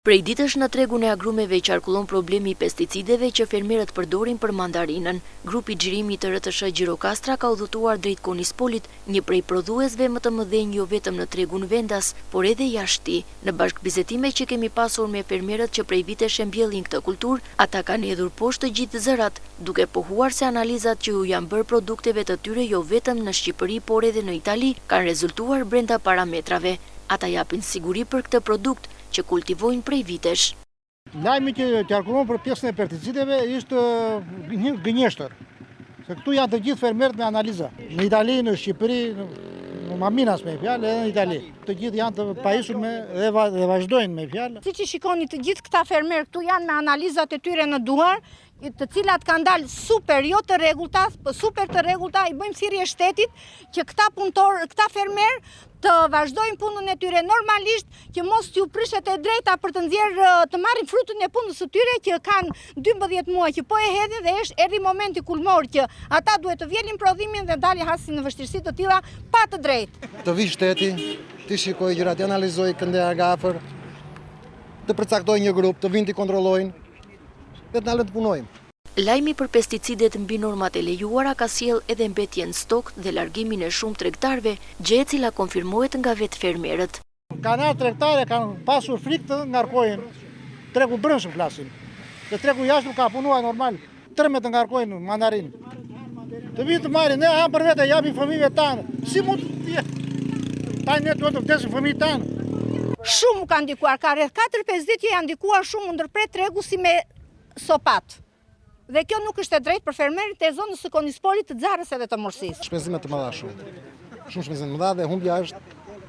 Prej ditësh në tregun e agrumeve qarkullon problemi i pesticideve që fermerët përdorin për mandarinën. Grupi xhirimi të RTS Gjirokastra ka udhëtuar drejt Konispolit, një prej prodhuesve më të mëdhenj jo vetëm në tregun vendas, por edhe jashtë. Në bashkëbizetime që kemi pasur me fermerët që prej vitesh e mbjellin këtë kulturë, ata kanë hedhur poshtë të gjithë zërat, duke pohuar se analizat që u janë bërë produkteve të tyre jo vetëm në Shqipëri, por edhe në Itali, kanë rezultuar brenda parametrave. Ata japin siguri për këtë produkt që kultivojnë prej vitesh. Lajmi që qarkullon për pjesën e pesticideve ishte një gënjeshtër, se këtu janë të gjithë fermerët me analiza. Në Itali, në Shqipëri, në Maminas me fjalë, edhe në Itali. Të gjithë janë të pajisur dhe vazhdojnë me fjalë. Si që shikoni të gjithë këta fermerë këtu janë me analizat e tyre në duar, të cilat kanë dalë super, jo të rregullta, por super të rregullta, i bëjmë thirrje shtetit që këta fermerë të vazhdojnë punën e tyre normalisht, që mos t'ju prishet e drejta për të nxjerrë të marrin frutën e punës së tyre që kanë 12 muaj që po e hedhin dhe erdhi momenti kulmor që ata duhet të vjelin prodhimin dhe dalin hasi në vështirësi të tilla pa të drejtë. Të vi shteti, të shikojë gjërat, të analizojë këndea nga afër, të përcaktojë një grup, të vinë të kontrollojnë dhe të dalën të punojmë. Lajmi për pesticidet mbi normat e lejuara ka sjell edhe mbetjen stok dhe largimin e shumë tregtarëve, gjë e cila konfirmohet nga vetë fermerët. Kanë tregtarë kanë pasur frikë të ngarkojnë. Tregu brendshëm flasin. Dhe tregu jashtë ka punuar normal. Tërme të ngarkojnë mandarinë. Të vinë të marrin, ne ham për vete japim fëmijëve tanë. Si mund të jetë? Tani ne duhet të vdesin fëmijët tanë. Shumë ka ndikuar, ka rreth 4-5 ditë që janë ndikuar shumë ndërpret tregu si me sopat. Dhe kjo nuk është e drejtë për fermerit e zonës së Konispolit, të Xarës edhe të Morsisë. Shpenzime të mëdha shumë. Shumë shpenzime të mëdha dhe humbja është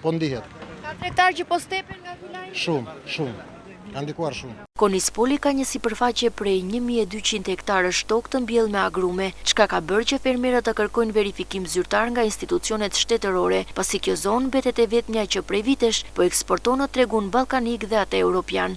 po ndihet. Ka tregtarë që po stepen nga ky lajm? Shumë. Ka ndikuar shumë. Konispoli ka një sipërfaqe prej 1200 hektarësh tokë të mbjellë me agrume, çka ka bërë që fermerët të kërkojnë verifikim zyrtar nga institucionet shtetërore, pasi kjo zonë mbetet e vetmja që prej vitesh po eksporton në tregun ballkanik dhe atë europian.